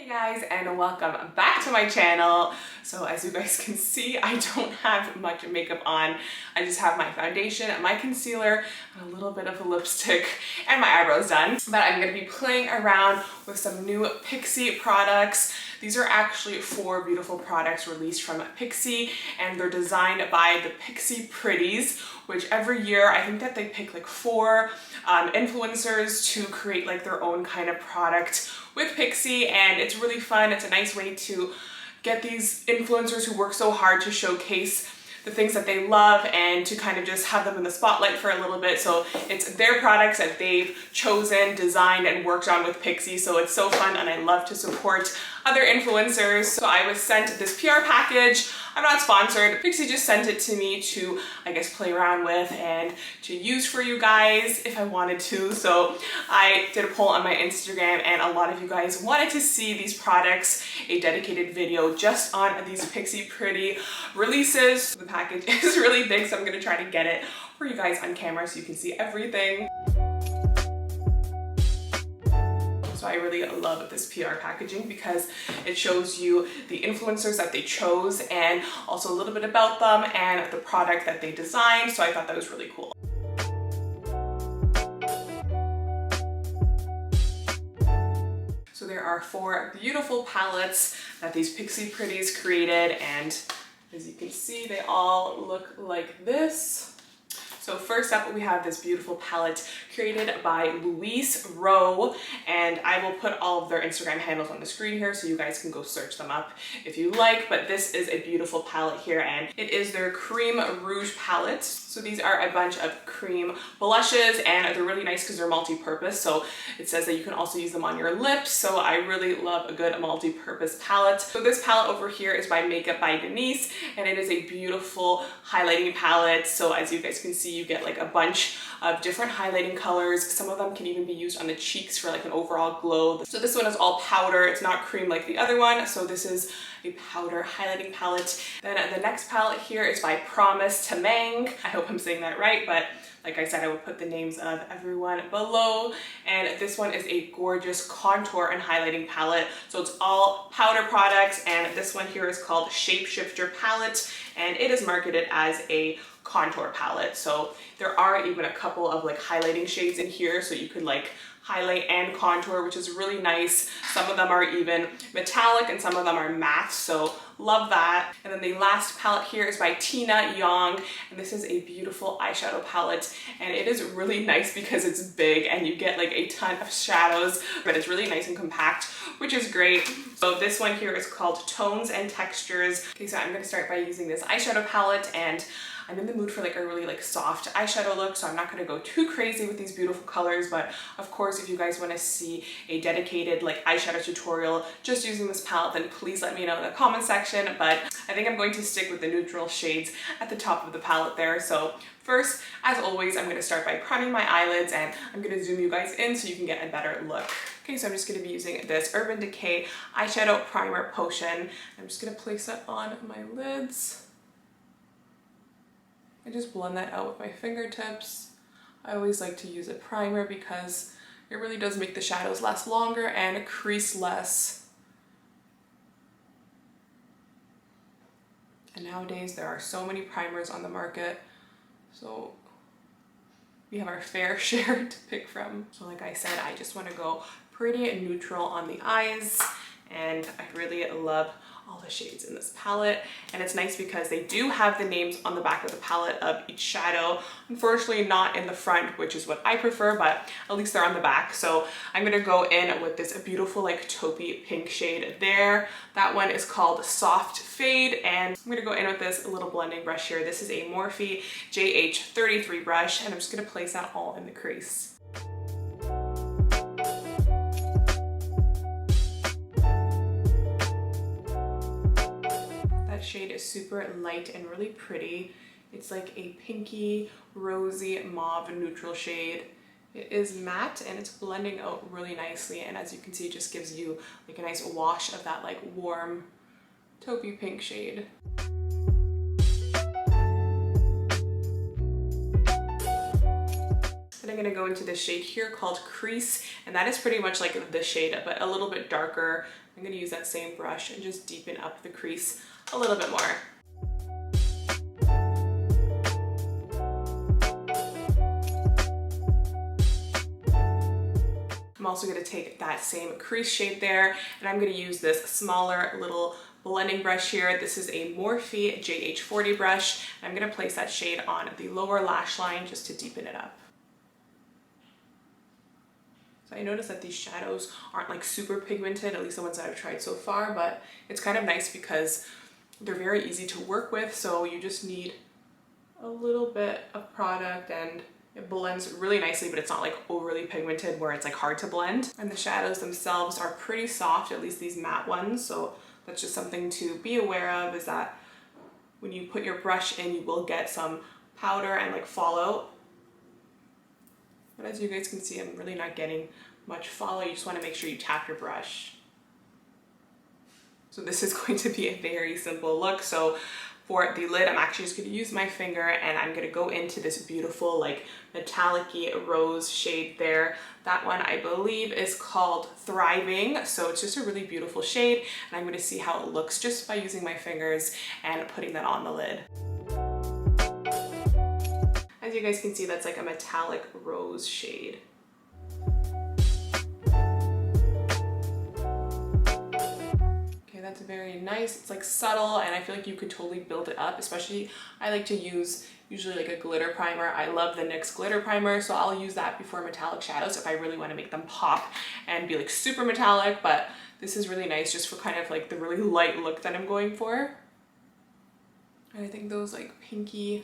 Hey guys, and welcome back to my channel. So as you guys can see, I don't have much makeup on. I just have my foundation, my concealer, and a little bit of a lipstick, and my eyebrows done. But I'm going to be playing around with some new Pixi products. These are actually 4 beautiful products released from Pixi, and they're designed by the Pixi Pretties, which every year I think that they pick like 4 influencers to create like their own kind of product with Pixi, and it's really fun. It's a nice way to get these influencers who work so hard to showcase the things that they love and to kind of just have them in the spotlight for a little bit. So it's their products that they've chosen, designed, and worked on with Pixi. So it's so fun, and I love to support other influencers. So I was sent this PR package. I'm not sponsored. Pixi just sent it to me to, I guess, play around with and to use for you guys if I wanted to. So I did a poll on my Instagram, and a lot of you guys wanted to see these products, a dedicated video just on these Pixi Pretty releases. The package is really big, so I'm gonna try to get it for you guys on camera so you can see everything. So I really love this PR packaging because it shows you the influencers that they chose and also a little bit about them and the product that they designed. So I thought that was really cool. So there are 4 beautiful palettes that these Pixi Pretties created, and as you can see, they all look like this. So first up, we have this beautiful palette created by LouiseRoe, and I will put all of their Instagram handles on the screen here so you guys can go search them up if you like. But this is a beautiful palette here, and it is their Cream Rouge palette. So these are a bunch of cream blushes, and they're really nice because they're multi-purpose. So it says that you can also use them on your lips. So I really love a good multi-purpose palette. So this palette over here is by MakeupbyDenise, and it is a beautiful highlighting palette. So as you guys can see, you get like a bunch of different highlighting colors. Some of them can even be used on the cheeks for like an overall glow. So this one is all powder. It's not cream like the other one. So this is a powder highlighting palette. Then the next palette here is by PromiseTamang. I hope I'm saying that right, but like I said, I will put the names of everyone below. And this one is a gorgeous contour and highlighting palette. So it's all powder products, and this one here is called Shapeshifter palette, and it is marketed as a contour palette. So there are even a couple of like highlighting shades in here, so you could like highlight and contour, which is really nice. Some of them are even metallic and some of them are matte, so love that. And then the last palette here is by Yong, and this is a beautiful eyeshadow palette, and it is really nice because it's big and you get like a ton of shadows, but it's really nice and compact, which is great. So this one here is called Tones and Textures. Okay, so I'm gonna start by using this eyeshadow palette, and I'm in the mood for like a really like soft eyeshadow look, so I'm not gonna go too crazy with these beautiful colors. But of course, if you guys want to see a dedicated like eyeshadow tutorial just using this palette, then please let me know in the comment section. But I think I'm going to stick with the neutral shades at the top of the palette there. So first, as always, I'm gonna start by priming my eyelids, and I'm gonna zoom you guys in so you can get a better look. Okay, so I'm just gonna be using this Urban Decay eyeshadow primer potion. I'm just gonna place that on my lids. I just blend that out with my fingertips. I always like to use a primer because it really does make the shadows last longer and crease less. And nowadays there are so many primers on the market, so we have our fair share to pick from. So like I said, I just want to go pretty neutral on the eyes, and I really love all the shades in this palette. And it's nice because they do have the names on the back of the palette of each shadow. Unfortunately not in the front, which is what I prefer, but at least they're on the back. So I'm gonna go in with this beautiful like taupey pink shade there. That one is called Soft Fade, and I'm gonna go in with this little blending brush here. This is a Morphe JH33 brush, and I'm just gonna place that all in the crease. Shade is super light and really pretty. It's like a pinky, rosy, mauve neutral shade. It is matte and it's blending out really nicely, and as you can see, it just gives you like a nice wash of that like warm taupey pink shade. Then I'm gonna go into this shade here called Crease, and that is pretty much like this shade, but a little bit darker I'm gonna use that same brush and just deepen up the crease a little bit more. I'm also going to take that same crease shade there, and I'm going to use this smaller little blending brush here. This is a Morphe JH40 brush. I'm going to place that shade on the lower lash line just to deepen it up. So I noticed that these shadows aren't like super pigmented, at least the ones that I've tried so far, but it's kind of nice because they're very easy to work with. So you just need a little bit of product and it blends really nicely, but it's not like overly pigmented where it's like hard to blend. And the shadows themselves are pretty soft, at least these matte ones. So that's just something to be aware of, is that when you put your brush in, you will get some powder and like fallout. But as you guys can see, I'm really not getting much fallout. You just want to make sure you tap your brush. So this is going to be a very simple look. So for the lid, I'm actually just going to use my finger and I'm going to go into this beautiful like metallic-y rose shade there. That one I believe is called Thriving. So it's just a really beautiful shade, and I'm going to see how it looks just by using my fingers and putting that on the lid. As you guys can see, that's like a metallic rose shade. That's very nice. It's like subtle, and I feel like you could totally build it up. Especially, I like to use usually like a glitter primer. I love the NYX glitter primer, so I'll use that before metallic shadows if I really want to make them pop and be like super metallic. But this is really nice just for kind of like the really light look that I'm going for. And I think those like pinky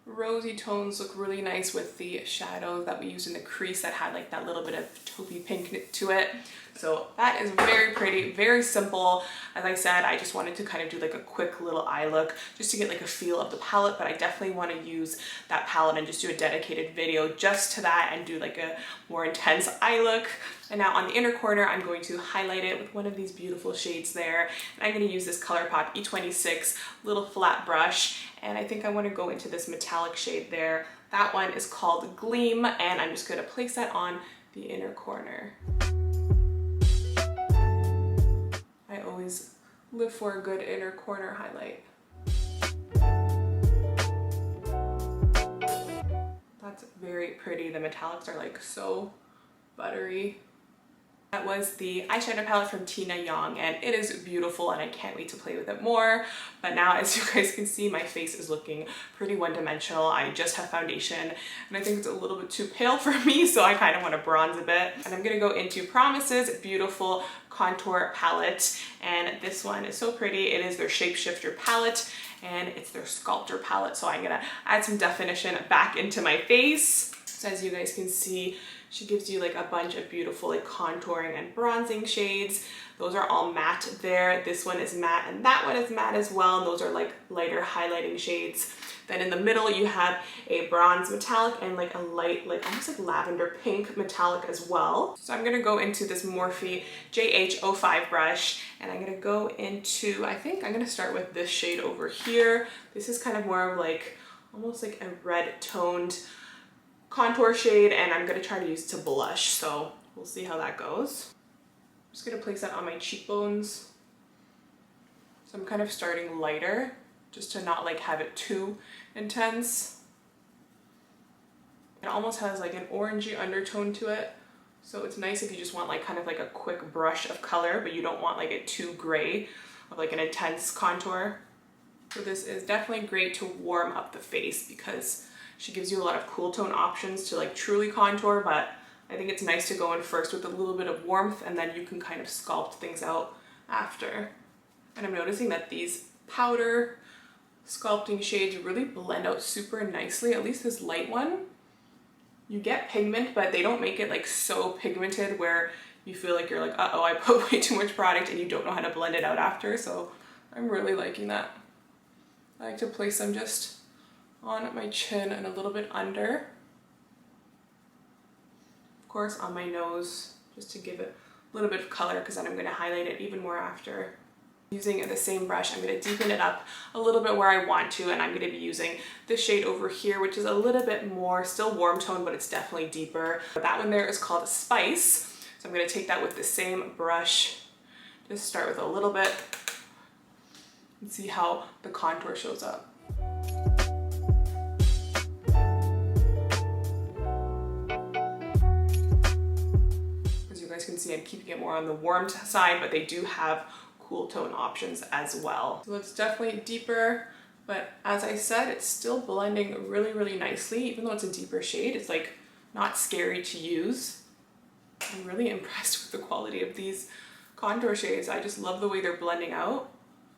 rosy tones look really nice with the shadow that we used in the crease that had like that little bit of taupey pink to it. So that is very pretty, very simple. As I said, I just wanted to kind of do like a quick little eye look just to get like a feel of the palette, but I definitely want to use that palette and just do a dedicated video just to that and do like a more intense eye look. And now on the inner corner, I'm going to highlight it with one of these beautiful shades there. And I'm going to use this ColourPop E26 little flat brush. And I think I want to go into this metallic shade there. That one is called Gleam, and I'm just going to place that on the inner corner. I always live for a good inner corner highlight. That's very pretty. The metallics are like so buttery. That was the eyeshadow palette from Tina Yong, and it is beautiful and I can't wait to play with it more. But now, as you guys can see, my face is looking pretty one-dimensional. I just have foundation and I think it's a little bit too pale for me, so I kind of want to bronze a bit. And I'm gonna go into Promise's beautiful contour palette, and this one is so pretty. It is their Shapeshifter palette and it's their Sculptor palette, so I'm gonna add some definition back into my face. So as you guys can see, she gives you like a bunch of beautiful like contouring and bronzing shades. Those are all matte there. This one is matte and that one is matte as well. And those are like lighter highlighting shades. Then in the middle you have a bronze metallic and like a light, like almost like lavender pink metallic as well. So I'm gonna go into this Morphe JH05 brush, and I'm gonna go into, I think I'm gonna start with this shade over here. This is kind of more of like almost like a red toned contour shade, and I'm gonna try to use to blush, so we'll see how that goes. I'm just gonna place that on my cheekbones. So I'm kind of starting lighter just to not like have it too intense. It almost has like an orangey undertone to it, so it's nice if you just want like kind of like a quick brush of color, but you don't want like it too gray of like an intense contour. So this is definitely great to warm up the face because she gives you a lot of cool tone options to like truly contour, but I think it's nice to go in first with a little bit of warmth, and then you can kind of sculpt things out after. And I'm noticing that these powder sculpting shades really blend out super nicely. At least this light one, you get pigment, but they don't make it like so pigmented where you feel like you're like, uh-oh, I put way too much product and you don't know how to blend it out after. So I'm really liking that. I like to place them just on my chin and a little bit under. Of course on my nose, just to give it a little bit of color, because then I'm going to highlight it even more after. Using the same brush, I'm going to deepen it up a little bit where I want to, and I'm going to be using this shade over here, which is a little bit more, still warm tone, but it's definitely deeper. That one there is called Spice. So I'm going to take that with the same brush Just start with a little bit and see how the contour shows up. As you guys can see, I'm keeping it more on the warm side, but they do have cool tone options as well. So it's definitely deeper, but as I said, it's still blending really, really nicely. Even though it's a deeper shade, it's like not scary to use. I'm really impressed with the quality of these contour shades. I just love the way they're blending out.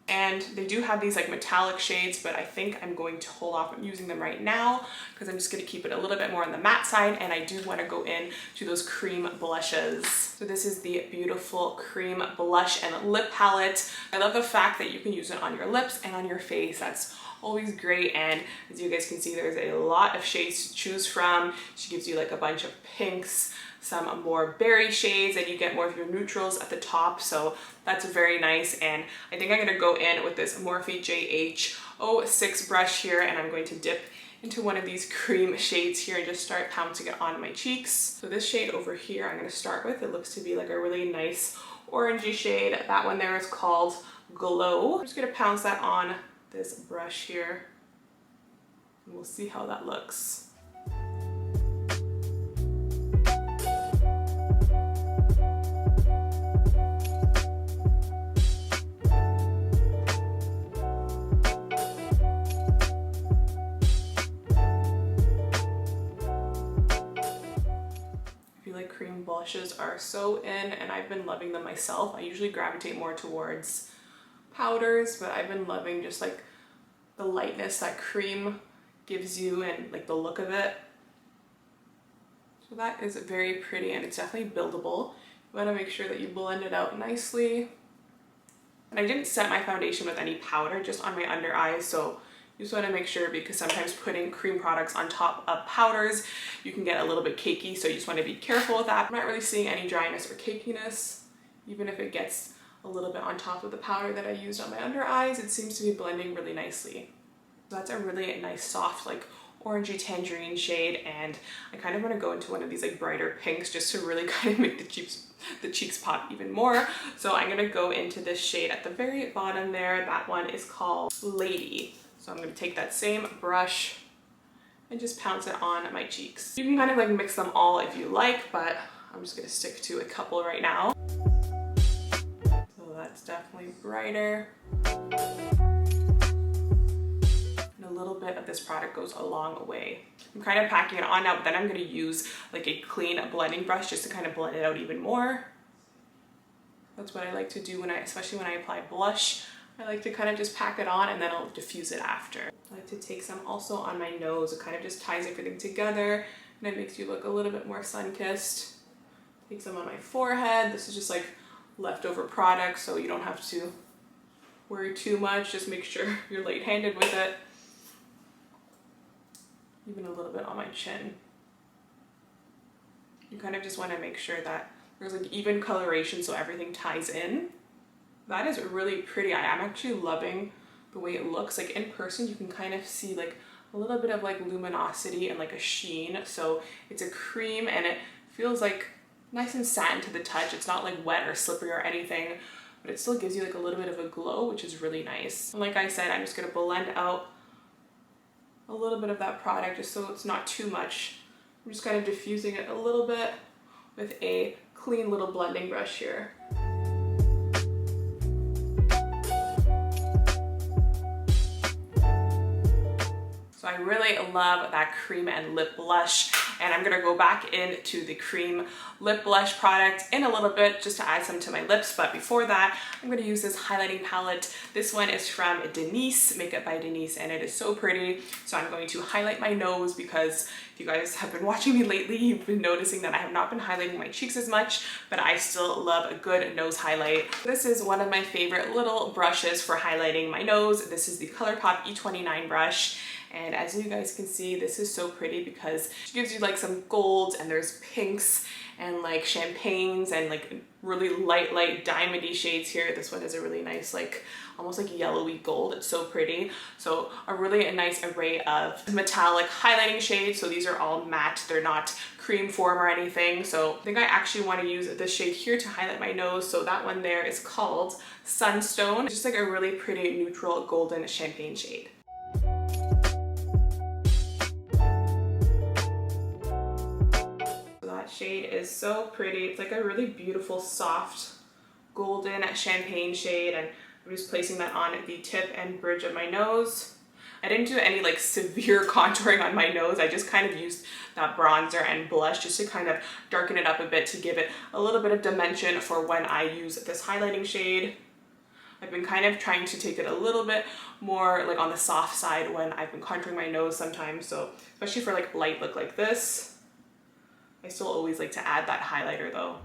And they do have these like metallic shades, but I think I'm going to hold off on using them right now because I'm just going to keep it a little bit more on the matte side, and I do want to go in to those cream blushes. So this is the beautiful cream blush and lip palette. I love the fact that you can use it on your lips and on your face. That's always great, and as you guys can see, there's a lot of shades to choose from. She gives you like a bunch of pinks, some more berry shades, and you get more of your neutrals at the top, so that's very nice. And I think I'm going to go in with this Morphe JH06 brush here, and I'm going to dip into one of these cream shades here and just start pouncing it on my cheeks. So this shade over here I'm going to start with. It looks to be like a really nice orangey shade. That one there is called Glow. I'm just going to pounce that on this brush here, and we'll see how that looks. Cream blushes are so in, and I've been loving them myself. I usually gravitate more towards powders, but I've been loving just like the lightness that cream gives you and like the look of it. So that is very pretty, and it's definitely buildable. You want to make sure that you blend it out nicely. And I didn't set my foundation with any powder, just on my under eyes, so you just want to make sure, because sometimes putting cream products on top of powders, you can get a little bit cakey, so you just want to be careful with that. I'm not really seeing any dryness or cakiness, even if it gets a little bit on top of the powder that I used on my under eyes. It seems to be blending really nicely. So that's a really nice soft like orangey tangerine shade, and I kind of want to go into one of these like brighter pinks just to really kind of make the cheeks pop even more. So I'm going to go into this shade at the very bottom there. That one is called Lady. So I'm going to take that same brush and just pounce it on my cheeks. You can kind of like mix them all if you like, but I'm just going to stick to a couple right now. So that's definitely brighter. And a little bit of this product goes a long way. I'm kind of packing it on now, but then I'm going to use like a clean blending brush just to kind of blend it out even more. That's what I like to do especially when I apply blush. I like to kind of just pack it on and then I'll diffuse it after. I like to take some also on my nose. It kind of just ties everything together and it makes you look a little bit more sun-kissed. Take some on my forehead. This is just like leftover product, so you don't have to worry too much. Just make sure you're light-handed with it. Even a little bit on my chin. You kind of just want to make sure that there's like even coloration so everything ties in. That is really pretty. I am actually loving the way it looks. Like in person, you can kind of see like a little bit of like luminosity and like a sheen. So it's a cream and it feels like nice and satin to the touch. It's not like wet or slippery or anything, but it still gives you like a little bit of a glow, which is really nice. And like I said, I'm just gonna blend out a little bit of that product just so it's not too much. I'm just kind of diffusing it a little bit with a clean little blending brush here. So I really love that cream and lip blush, and I'm gonna go back into the cream lip blush product in a little bit just to add some to my lips. But before that, I'm gonna use this highlighting palette. This one is from Denise, Makeup by Denise, and it is so pretty. So I'm going to highlight my nose because if you guys have been watching me lately, you've been noticing that I have not been highlighting my cheeks as much, but I still love a good nose highlight. This is one of my favorite little brushes for highlighting my nose. This is the ColourPop E29 brush. And as you guys can see, this is so pretty because it gives you like some golds, and there's pinks and like champagnes and like really light diamondy shades here. This one is a really nice, like almost like yellowy gold. It's so pretty. So a really nice array of metallic highlighting shades. So these are all matte, they're not cream form or anything. So I think I actually want to use this shade here to highlight my nose. So that one there is called Sunstone. It's just like a really pretty neutral golden champagne shade. Shade is so pretty. It's like a really beautiful soft golden champagne shade, and I'm just placing that on the tip and bridge of my nose. I didn't do any like severe contouring on my nose. I just kind of used that bronzer and blush just to kind of darken it up a bit, to give it a little bit of dimension for when I use this highlighting shade. I've been kind of trying to take it a little bit more like on the soft side when I've been contouring my nose sometimes. So especially for like light look like this, I still always like to add that highlighter though.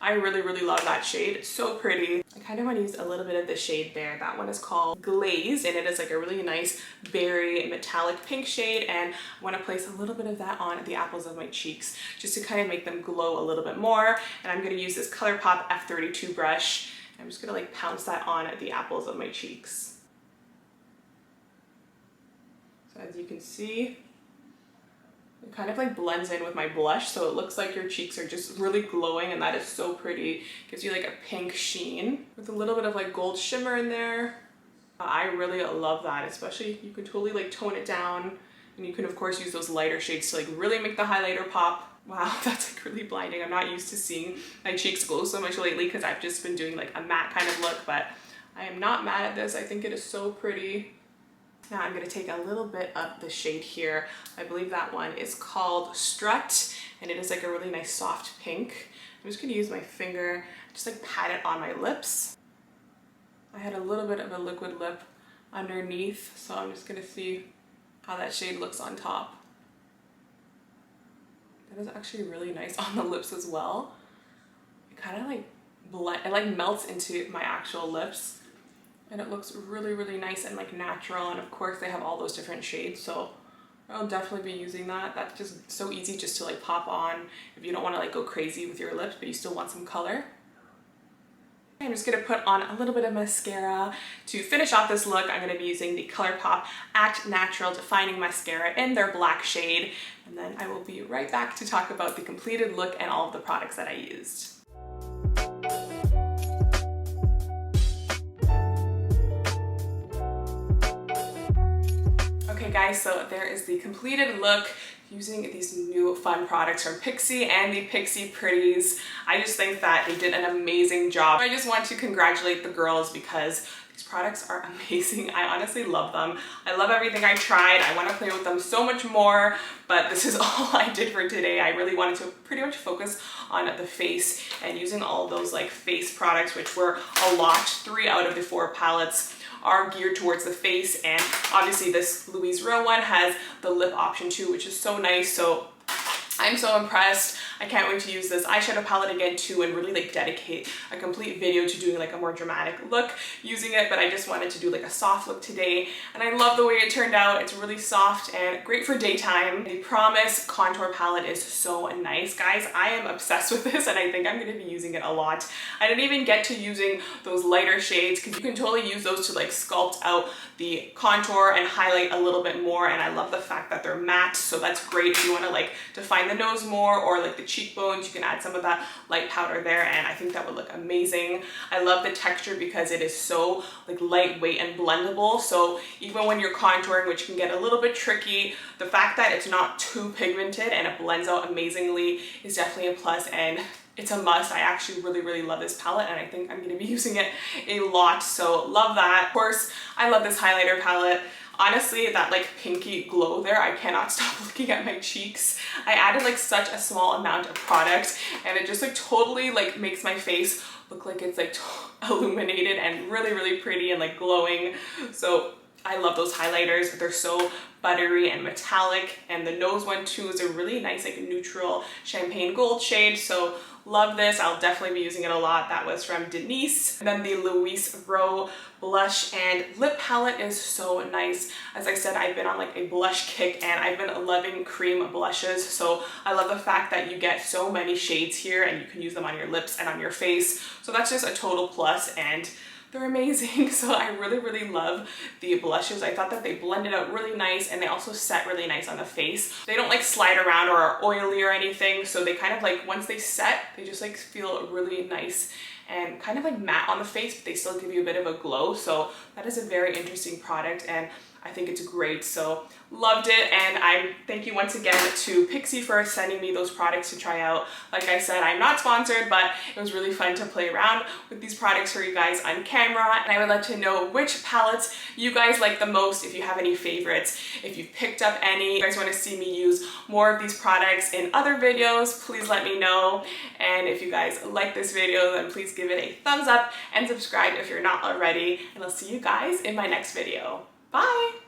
I really love that shade. It's so pretty. I kind of want to use a little bit of the shade there. That one is called Glazed, and it is like a really nice berry metallic pink shade, and I want to place a little bit of that on the apples of my cheeks just to kind of make them glow a little bit more. And I'm going to use this ColourPop F32 brush. I'm just going to like pounce that on the apples of my cheeks. As you can see, it kind of like blends in with my blush, so it looks like your cheeks are just really glowing, and that is so pretty. Gives you like a pink sheen with a little bit of like gold shimmer in there. I really love that, especially you can totally like tone it down, and you can of course use those lighter shades to like really make the highlighter pop. Wow, that's like really blinding. I'm not used to seeing my cheeks glow so much lately because I've just been doing like a matte kind of look, but I am not mad at this. I think it is so pretty. Now I'm going to take a little bit of the shade here. I believe that one is called Strut, and it is like a really nice soft pink. I'm just going to use my finger, just like pat it on my lips. I had a little bit of a liquid lip underneath, so I'm just going to see how that shade looks on top. That is actually really nice on the lips as well. It kind of like blend, it like melts into my actual lips. And it looks really nice and like natural, and of course they have all those different shades, so I'll definitely be using that. That's just so easy just to like pop on if you don't want to like go crazy with your lips but you still want some color. I'm just going to put on a little bit of mascara. To finish off this look, I'm going to be using the ColourPop Act Natural Defining Mascara in their black shade, and then I will be right back to talk about the completed look and all of the products that I used. Okay guys, so there is the completed look using these new fun products from Pixi and the Pixi Pretties. I just think that they did an amazing job. I just want to congratulate the girls because these products are amazing. I honestly love them. I love everything I tried. I want to play with them so much more, but this is all I did for today. I really wanted to pretty much focus on the face and using all of those like face products, which were a lot. 3 out of the 4 palettes are geared towards the face, and obviously this LouiseRoe one has the lip option too, which is so nice. So I'm so impressed. I can't wait to use this eyeshadow palette again too and really like dedicate a complete video to doing like a more dramatic look using it, but I just wanted to do like a soft look today, and I love the way it turned out. It's really soft and great for daytime. The Promise contour palette is so nice, guys. I am obsessed with this, and I think I'm going to be using it a lot. I didn't even get to using those lighter shades because you can totally use those to like sculpt out the contour and highlight a little bit more, and I love the fact that they're matte, so that's great if you want to like define the nose more or like the cheekbones. You can add some of that light powder there, and I think that would look amazing. I love the texture because it is so like lightweight and blendable, so even when you're contouring, which can get a little bit tricky, the fact that it's not too pigmented and it blends out amazingly is definitely a plus, and it's a must. I actually really love this palette, and I think I'm going to be using it a lot, so love that. Of course, I love this highlighter palette. Honestly, that like pinky glow there, I cannot stop looking at my cheeks. I added like such a small amount of product, and it just like totally like makes my face look like it's like illuminated and really pretty and like glowing. So I love those highlighters. They're so buttery and metallic, and the nose one too is a really nice like neutral champagne gold shade, so love this. I'll definitely be using it a lot. That was from Denise. And then the LouiseRoe blush and lip palette is so nice. As I said, I've been on like a blush kick and I've been loving cream blushes. So I love the fact that you get so many shades here and you can use them on your lips and on your face. So that's just a total plus, and they're amazing. So I really love the blushes. I thought that they blended out really nice and they also set really nice on the face. They don't like slide around or are oily or anything. So they kind of like, once they set, they just like feel really nice and kind of like matte on the face, but they still give you a bit of a glow. So that is a very interesting product and I think it's great. So loved it, and I thank you once again to Pixi for sending me those products to try out. Like I said, I'm not sponsored, but it was really fun to play around with these products for you guys on camera, and I would like to know which palettes you guys like the most, if you have any favorites, if you've picked up any, you guys want to see me use more of these products in other videos, please let me know. And if you guys like this video, then please give it a thumbs up and subscribe if you're not already, and I'll see you guys in my next video. Bye!